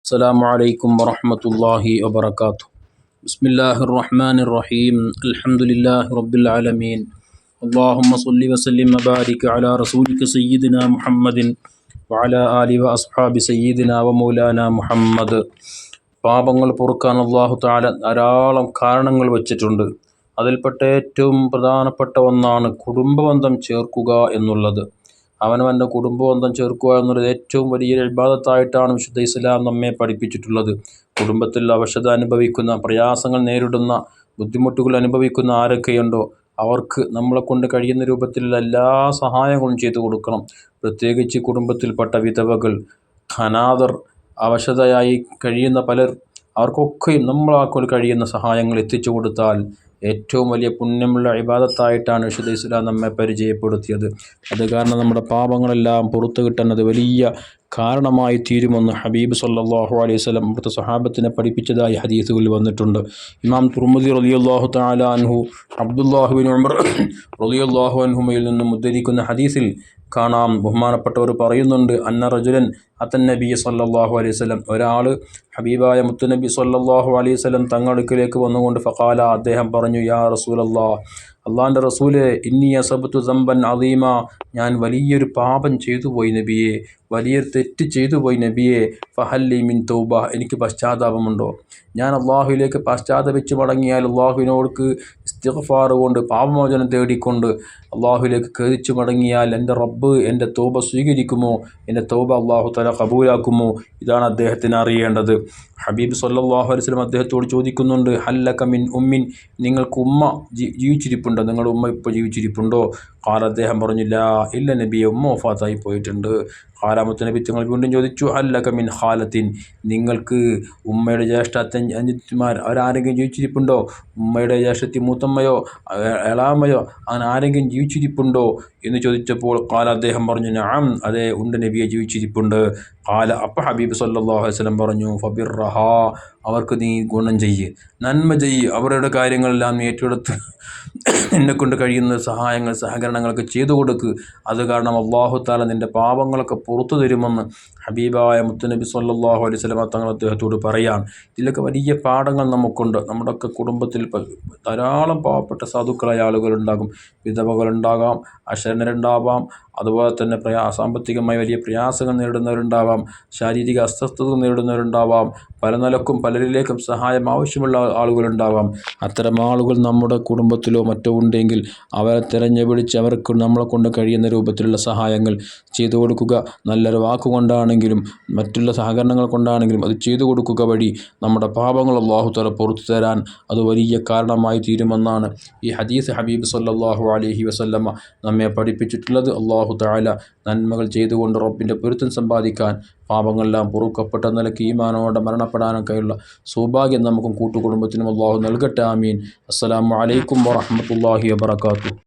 السلام عليكم ورحمة الله وبركاته. بسم الله الرحمن الرحيم. الحمد لله رب العالمين. اللهم صل وسلم وبارك على رسولك سيدنا محمد وعلى آله وأصحاب سيدنا ومولانا മുഹമ്മദ്. പാപങ്ങൾ പൊറുക്കാൻ അല്ലാഹു തആല ധാരാളം കാരണങ്ങൾ വച്ചിട്ടുണ്ട്. അതിൽപ്പെട്ട ഏറ്റവും പ്രധാനപ്പെട്ട ഒന്നാണ് കുടുംബബന്ധം ചേർക്കുക എന്നുള്ളത്. അവനവൻ്റെ കുടുംബബന്ധം ചേർക്കുക എന്നുള്ളത് ഏറ്റവും വലിയ ഇബാദത്തായിട്ടാണ് വിശുദ്ധ ഇസ്ലാം നമ്മെ പഠിപ്പിച്ചിട്ടുള്ളത്. കുടുംബത്തിൽ അവശത അനുഭവിക്കുന്ന, പ്രയാസങ്ങൾ നേരിടുന്ന, ബുദ്ധിമുട്ടുകൾ അനുഭവിക്കുന്ന ആരൊക്കെയുണ്ടോ അവർക്ക് നമ്മളെ കൊണ്ട് കഴിയുന്ന രൂപത്തിലുള്ള എല്ലാ സഹായങ്ങളും ചെയ്തു കൊടുക്കണം. പ്രത്യേകിച്ച് കുടുംബത്തിൽപ്പെട്ട വിധവകൾ, അനാഥർ, അവശതയായി കഴിയുന്ന പലർ, അവർക്കൊക്കെയും നമ്മളാക്കൊണ്ട് കഴിയുന്ന സഹായങ്ങൾ എത്തിച്ചു കൊടുത്താൽ ഏറ്റവും വലിയ പുണ്യമുള്ള ഇബാദത്തായിട്ടാണ് വിശുദ്ധ ഇസ്ലാം നമ്മെ പരിചയപ്പെടുത്തിയത്. അത് കാരണം നമ്മുടെ പാപങ്ങളെല്ലാം പുറത്തു കിട്ടുന്നത് വലിയ കാരണമായി തീരുമെന്ന് ഹബീബ് സല്ലല്ലാഹു അലൈഹി വസല്ലം അവിടുത്തെ സ്വഹാബത്തിനെ പഠിപ്പിച്ചതായി ഹദീസുകളിൽ വന്നിട്ടുണ്ട്. ഇമാം തുർമുദി റളിയല്ലാഹു തആല അൻഹു അബ്ദുല്ലാഹി ബിൻ ഉമർ റളിയല്ലാഹു അൻഹുമയിൽ നിന്നും ഉദ്ധരിക്കുന്ന ഹദീസിൽ കാണാം, ബഹുമാനപ്പെട്ടവർ പറയുന്നുണ്ട്, അന്ന റജുലൻ അത്തൻ നബി സല്ലല്ലാഹു അലൈഹി വസല്ലം, ഒരാൾ ഹബീബായ മുത്തുനബി സല്ലല്ലാഹു അലൈഹി വസല്ലം തങ്ങൾക്കിലേക്ക് വന്നുകൊണ്ട് ഫഖാല, അദ്ദേഹം പറഞ്ഞു, യാ റസൂലല്ലാഹ്, അള്ളാൻ്റെ റസൂലെ, ഇന്നി അസബ്തു ദംബൻ അദീമ, ഞാൻ വലിയൊരു പാപം ചെയ്തു പോയി നബിയെ, വലിയൊരു തെറ്റ് ചെയ്തു പോയി നബിയെ, ഫഹല്ലി മിൻ തൗബ, എനിക്ക് പശ്ചാത്താപമുണ്ടോ? ഞാൻ അള്ളാഹുവിലേക്ക് പശ്ചാത്തപിച്ച് മടങ്ങിയാൽ, അള്ളാഹുവിനോട് ഇസ്തിഗ്ഫാർ കൊണ്ട്, പാപമോചനം തേടിക്കൊണ്ട് അള്ളാഹുവിലേക്ക് ഖേദിച്ചു മടങ്ങിയാൽ എൻ്റെ റബ്ബ് എൻ്റെ തൗബ സ്വീകരിക്കുമോ? എൻ്റെ തൗബ അള്ളാഹു തആല കബൂലാക്കുമോ? ഇതാണ് അദ്ദേഹത്തിന് അറിയേണ്ടത്. ഹബീബ് സല്ലല്ലാഹു അലൈഹി വസല്ലം അദ്ദേഹത്തോട് ചോദിക്കുന്നുണ്ട്, ഹല്ലക മിൻ ഉമ്മിൻ, നിങ്ങൾക്ക് ഉമ്മ ജീവിച്ചിരിപ്പുണ്ടോ? നിങ്ങളുടെ ഉമ്മ ഇപ്പോൾ ജീവിച്ചിരിപ്പുണ്ടോ? ഖാല, അദ്ദേഹം പറഞ്ഞു, ലാ, ഇല്ല നബിയെ, ഉമ്മ വഫാത്തായി പോയിട്ടുണ്ട്. ഖാലാമത്ത് നബി തങ്ങൾ വീണ്ടും ചോദിച്ചു, ഹല്ലക മിൻ ഖാലത്തിൻ, നിങ്ങൾക്ക് ഉമ്മയുടെ ജ്യേഷ്ഠ അനിയത്തിമാർ അവരാരെങ്കിലും ജീവിച്ചിരിപ്പുണ്ടോ? ഉമ്മയുടെ ജ്യേഷ്ഠത്തി മൂത്തമ്മയോ എളാമയോ അങ്ങനെ ആരെങ്കിലും ജീവിച്ചിരിപ്പുണ്ടോ എന്ന് ചോദിച്ചപ്പോൾ ഖാല, അദ്ദേഹം പറഞ്ഞു, നഅം, അതെ, ഉണ്ട് നബിയെ, ജീവിച്ചിരിപ്പുണ്ട്. ഖാല, അപ്പോൾ ഹബീബ് സല്ലല്ലാഹു അലൈഹി വസല്ലം പറഞ്ഞു, ഫബിർറഹാ, അവർക്ക് നീ ഗുണം ചെയ്യ്, നന്മ ചെയ്യ്, അവരുടെ കാര്യങ്ങളെല്ലാം ഏറ്റെടുത്ത് എന്നെക്കൊണ്ട് കഴിയുന്ന സഹായങ്ങൾ, സഹകരണങ്ങളൊക്കെ ചെയ്തു കൊടുക്ക്. അത് കാരണം അല്ലാഹു തആല നിൻ്റെ പാപങ്ങളൊക്കെ പുറത്തു തരുമെന്ന് ഹബീബായ മുത്തുനബി സല്ലല്ലാഹു അലൈഹി വസല്ലം തങ്ങൾ അദ്ദേഹത്തോട് പറയാം. ഇതിലൊക്കെ വലിയ പാഠങ്ങൾ നമുക്കുണ്ട്. നമ്മുടെയൊക്കെ കുടുംബത്തിൽ ധാരാളം പാവപ്പെട്ട സാധുക്കളായ ആളുകളുണ്ടാകും, വിധവകളുണ്ടാകാം, അശരണരുണ്ടാവാം, അതുപോലെ തന്നെ സാമ്പത്തികമായി വലിയ പ്രയാസങ്ങൾ നേരിടുന്നവരുണ്ടാവാം, ശാരീരിക അസ്വസ്ഥതകൾ നേരിടുന്നവരുണ്ടാവാം, പല നിലക്കും പലരിലേക്കും സഹായം ആവശ്യമുള്ള ആളുകളുണ്ടാവാം. അത്തരം ആളുകൾ നമ്മുടെ കുടുംബത്തിലോ മറ്റോ ഉണ്ടെങ്കിൽ അവരെ തിരഞ്ഞുപിടിച്ച് അവർക്ക് നമ്മളെ കൊണ്ട് കഴിയുന്ന രൂപത്തിലുള്ള സഹായങ്ങൾ ചെയ്തു കൊടുക്കുക. നല്ലൊരു വാക്കുകൊണ്ടാണെങ്കിലും മറ്റുള്ള സഹകരണങ്ങൾ കൊണ്ടാണെങ്കിലും അത് ചെയ്തു കൊടുക്കുക വഴി നമ്മുടെ പാപങ്ങൾ അല്ലാഹു തആല പുറത്തു തരാൻ അത് വലിയ കാരണമായി തീരുമെന്നാണ് ഈ ഹദീസ് ഹബീബ് സല്ലല്ലാഹു അലൈഹി വസല്ലമ നമ്മെ പഠിപ്പിച്ചിട്ടുള്ളത്. അല്ലാഹു തആല നന്മകൾ ചെയ്തുകൊണ്ട് റബ്ബിൻ്റെ പൊരുത്തം സമ്പാദിക്കാൻ, പാപങ്ങളെല്ലാം പൊറുക്കപ്പെട്ട നിലയ്ക്ക് ഈമാനോടെ മരണപ്പെടാനൊക്കെയുള്ള സൗഭാഗ്യം നമുക്കും കൂട്ടുകുടുംബത്തിനും അല്ലാഹു നൽകട്ടെ. ആമീൻ. അസ്സലാമു അലൈക്കും വറഹ്മത്തുള്ളാഹി വബറകാതുഹു.